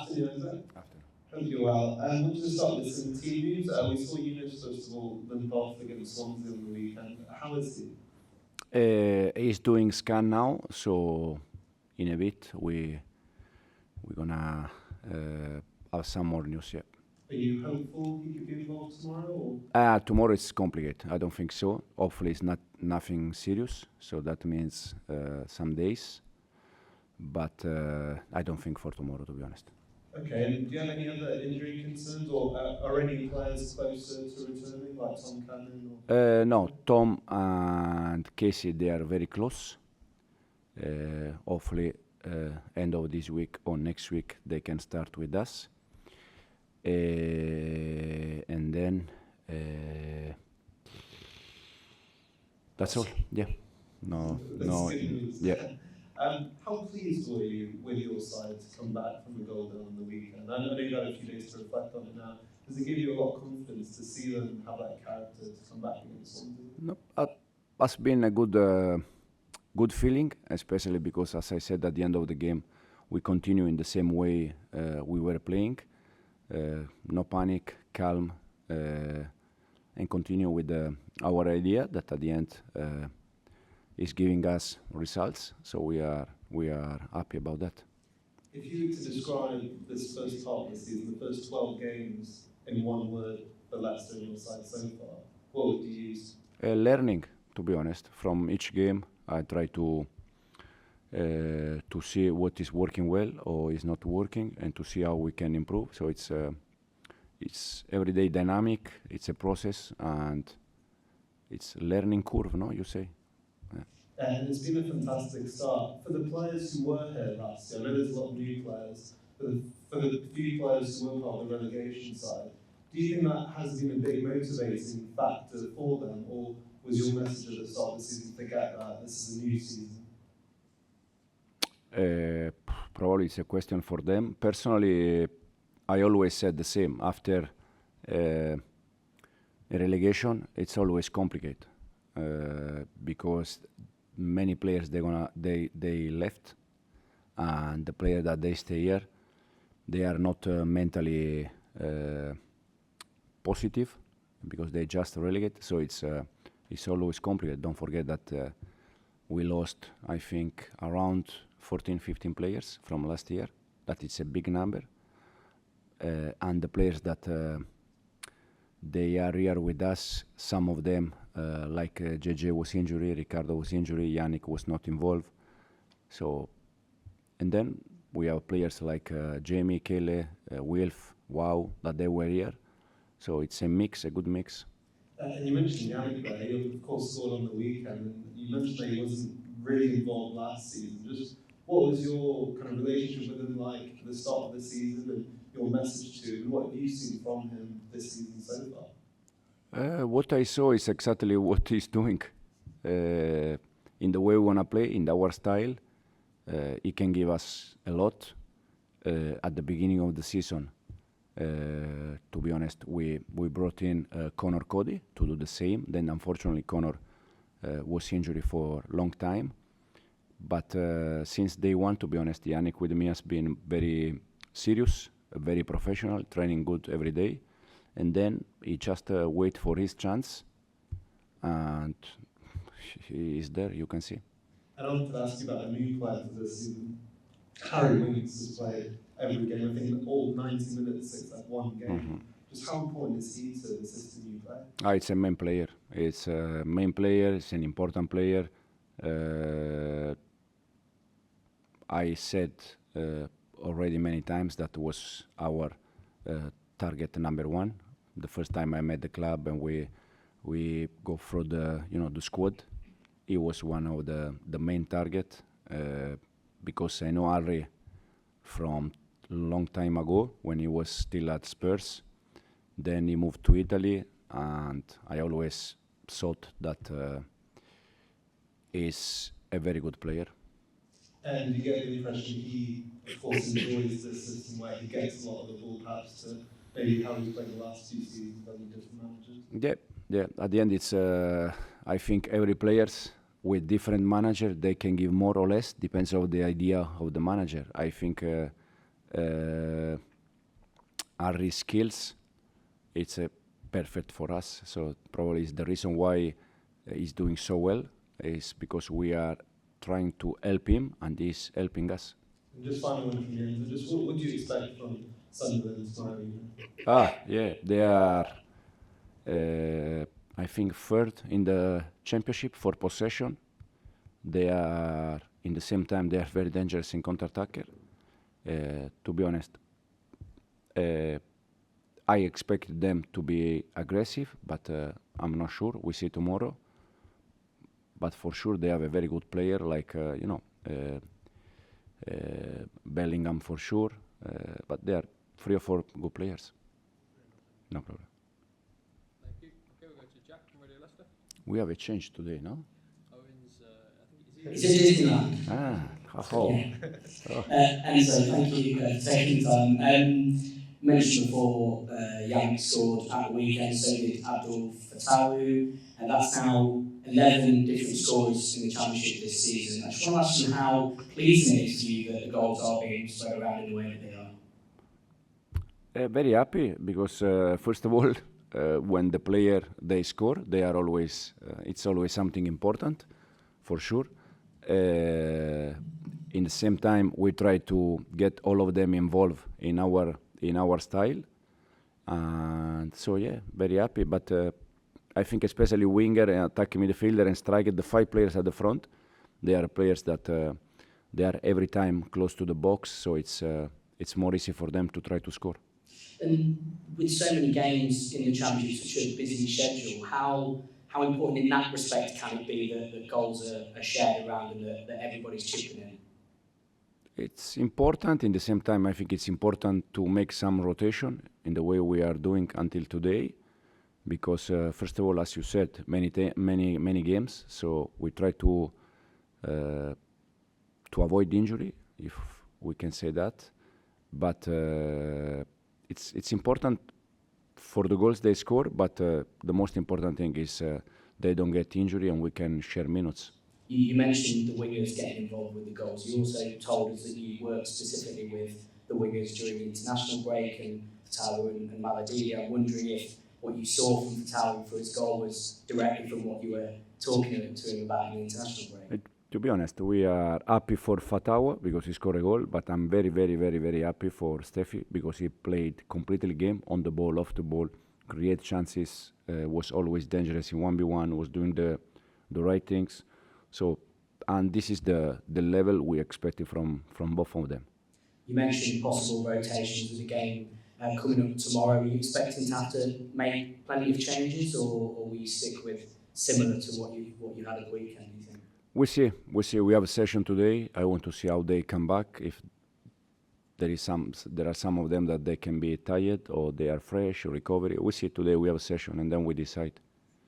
Afternoon, Enzo. After. Hope you're well. We'll just start with some team news. We saw Eunice, first of all, limp off against Swansea on the weekend. How is he? He's doing scan now, so in a bit we're gonna have some more news. Yeah. Are you hopeful he could be involved tomorrow? Tomorrow it's complicated. I don't think so. Hopefully it's not nothing serious. So that means some days, but I don't think for tomorrow, to be honest. Okay. And do you have any other injury concerns, or are any players closer to returning, like Tom Cannon? No, Tom and Casey, they are very close. Hopefully, end of this week or next week, they can start with us. And then that's all. Yeah. No. Yeah. How pleased were you with your side to come back from the goal down on the weekend? I know you've had a few days to reflect on it now. Does it give you a lot of confidence to see them have that character to come back against Swansea? No, has been a good feeling, especially because, as I said at the end of the game, we continue in the same way we were playing. No panic, calm, and continue with our idea that at the end is giving us results. So we are happy about that. If you were to describe this first part of the season, the first 12 games, in one word for Leicester on your side so far, what would you use? Learning, to be honest, from each game. I try to see what is working well or is not working, and to see how we can improve. So it's everyday dynamic. It's a process, and it's learning curve. No, you say. And it's been a fantastic start. For the players who were here last year, I know there's a lot of new players, but for the few players who were on the relegation side, do you think that has been a big motivating factor for them, or was your message at the start of the season, forget that, this is a new season? Probably it's a question for them. Personally, I always said the same. After a relegation, it's always complicated because many players they left, and the players that they stay here, they are not mentally positive because they just relegate. So it's always complicated. Don't forget that we lost, I think, around 14, 15 players from last year. That is a big number, and the players that they are here with us, some of them, like JJ was injured, Ricardo was injured, Yannick was not involved. So, and then we have players like Jamie, Kele, Wilf, Wow, that they were here. So it's a mix, a good mix. And you mentioned Yannick there, he of course scored on the weekend, and you mentioned that he wasn't really involved last season. Just what was your kind of relationship with him like at the start of the season, and your message to him? What have you seen from him this season so far? What I saw is exactly what he's doing. In the way we want to play, in our style, he can give us a lot. At the beginning of the season, to be honest, we brought in Connor Cody to do the same. Then unfortunately Connor was injured for a long time. But since day one, to be honest, Yannick with me has been very serious, very professional, training good every day. And then he just wait for his chance, and he is there, you can see. And I wanted to ask you about a new player for this season. Harry Winks has played every game, I think all 90 minutes except one game. Mm-hmm. Just how important is he to the system you play? It's a main player. It's a main player, it's an important player. I said already many times that was our target number one. The first time I met the club and we go through the squad, he was one of the main target because I know Harry from a long time ago when he was still at Spurs. Then he moved to Italy, and I always thought that he's a very good player. And you get the impression he, of course, enjoys this system where he gets a lot of the ball, perhaps to maybe how he's played the last few seasons under different managers. Yeah. At the end, it's I think every players with different manager, they can give more or less, depends on the idea of the manager. I think Harry, for example, he likes to play with the ball, and he likes to play with the ball. So it's a matter of how you play. And you mentioned Yannick there. You mentioned that he wasn't really involved last season. Just what was your kind of relationship with him like at the start of the season, and what have you seen from him this season so far? If you were to describe the start of the season, the first 12 games, in one word for Leicester on your side so far, what would you use? Harry skills, it's perfect for us. So probably is the reason why he's doing so well is because we are trying to help him and he's helping us. And just final one from you, Enzo. Just what do you expect from Sunderland tomorrow evening? Yeah, they are, I think, third in the championship for possession. They are, in the same time, they are very dangerous in counter-attacker. To be honest, I expected them to be aggressive, but I'm not sure. We see tomorrow. But for sure, they have a very good player like, Bellingham for sure. But they are 3 or 4 good players. No problem. Thank you. Okay, we'll go to Jack from Radio Leicester. We have a change today, no? Owen's, It's at Disneyland. Oh. Enzo, thank you for taking the time. Mentioned before, Yannick scored at the weekend, so did Abdul Fatawu, and that's now 11 different scorers in the Championship this season. I just want to ask you how pleasing it is for you that the goals are being spread around in the way that they are. Very happy because first of all, when the player they score, they are always it's always something important, for sure. In the same time, we try to get all of them involved in our style, and so yeah, very happy. But I think especially winger, attacking midfielder, and striker, the 5 players at the front, they are players that they are every time close to the box, so it's more easy for them to try to score. And with so many games in the Championship, such a busy schedule, how important in that respect can it be that goals are shared around and that everybody's chipping in? It's important. In the same time, I think it's important to make some rotation in the way we are doing until today, because first of all, as you said, many games. So we try to avoid injury, if we can say that. But it's important for the goals they score. But the most important thing is they don't get injury and we can share minutes. You mentioned the wingers getting involved with the goals. You also told us that you worked specifically with the wingers during the international break and Fatawu and Maladili. I'm wondering if what you saw from Fatawu for his goal was directly from what you were talking to him about in the international break. To be honest, we are happy for Fatawa because he scored a goal, but I'm very, very, very, very happy for Steffi because he played completely game, on the ball, off the ball, create chances, was always dangerous in 1v1, was doing the right things. So, and this is the level we expected from both of them. You mentioned possible rotations with the game coming up tomorrow. Are you expecting to have to make plenty of changes, or will you stick with similar to what you had at the weekend, do you think? We see. We have a session today. I want to see how they come back. If there are some of them that they can be tired or they are fresh or recovery. We see today. We have a session and then we decide.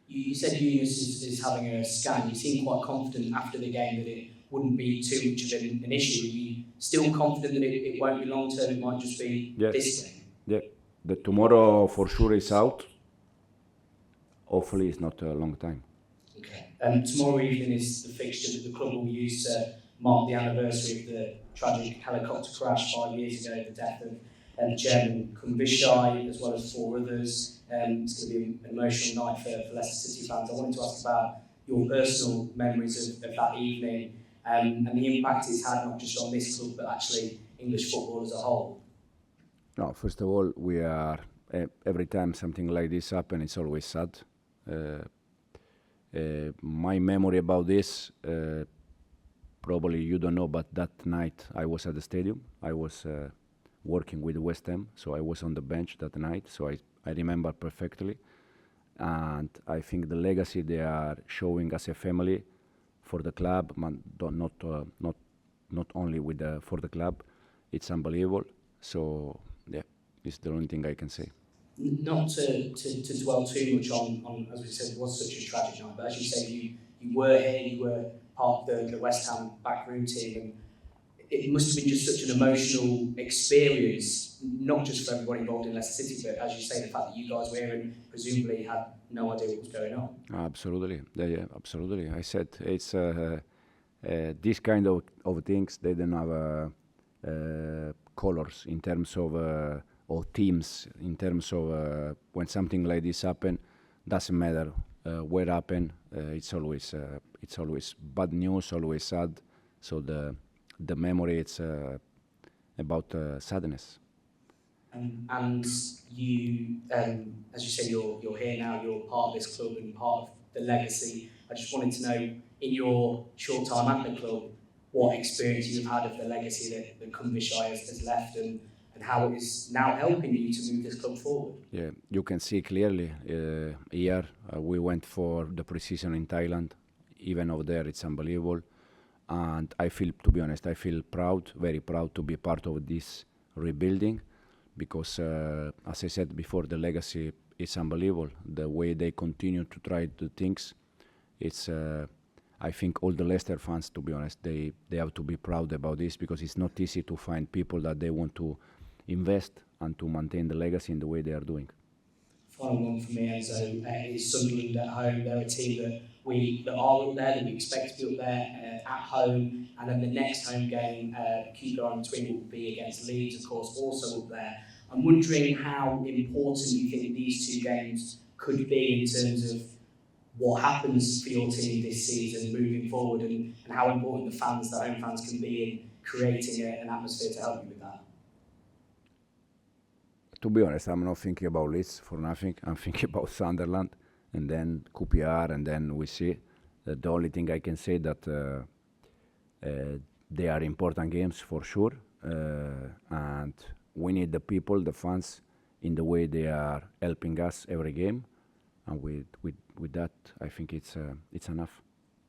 You said Yunus is having a scan. You seem quite confident after the game that it wouldn't be too much of an issue. Are you still confident that it won't be long term? It might just be this game. Yeah. The tomorrow for sure is out. Hopefully, it's not a long time. Okay. Tomorrow evening is the fixture that the club will use to mark the anniversary of the tragic helicopter crash 5 years ago, the death of Chairman Kumbishai, as well as 4 others. It's going to be an emotional night for Leicester City fans. I wanted to ask about your personal memories of that evening and the impact it's had not just on this club, but actually English football as a whole. No, first of all, we are every time something like this happens, it's always sad. My memory about this, probably you don't know, but that night I was at the stadium. I was working with West Ham, so I was on the bench that night, so I remember perfectly. And I think the legacy they are showing as a family for the club, not only for the club, it's unbelievable. So yeah, it's the only thing I can say. Not to dwell too much on, as we said, it was such a tragic night, but as you say, you were here, you were part of the West Ham backroom team, and it must have been just such an emotional experience, not just for everybody involved in Leicester City, but as you say, the fact that you guys were here and presumably had no idea what was going on. Absolutely, yeah, absolutely. I said it's this kind of things. They don't have colors in terms of or teams in terms of when something like this happen. Doesn't matter where happen. It's always bad news, always sad. So the memory it's about sadness. And you, as you say, you're here now. You're part of this club and part of the legacy. I just wanted to know, in your short time at the club, what experience you've had of the legacy that Cumbria has left, and how it is now helping you to move this club forward. Yeah, you can see clearly here we went for the pre-season in Thailand. Even over there, it's unbelievable. And I feel, to be honest, I feel proud, very proud to be part of this rebuilding, because as I said before, the legacy is unbelievable. The way they continue to try to do things, it's I think all the Leicester fans, to be honest, they have to be proud about this, because it's not easy to find people that they want to invest and to maintain the legacy in the way they are doing. Final one for me, Enzo, is Sunderland at home. They're a team that are up there, that we expect to be up there at home, and then the next home game, keep your eye on the twin, will be against Leeds, of course, also up there. I'm wondering how important you think these two games could be in terms of what happens for your team this season moving forward, and how important the home fans can be in creating an atmosphere to help you with that. To be honest, I'm not thinking about Leeds for nothing. I'm thinking about Sunderland, and then QPR, and then we see. The only thing I can say that they are important games for sure, and we need the people, the fans, in the way they are helping us every game, and with that, I think it's enough.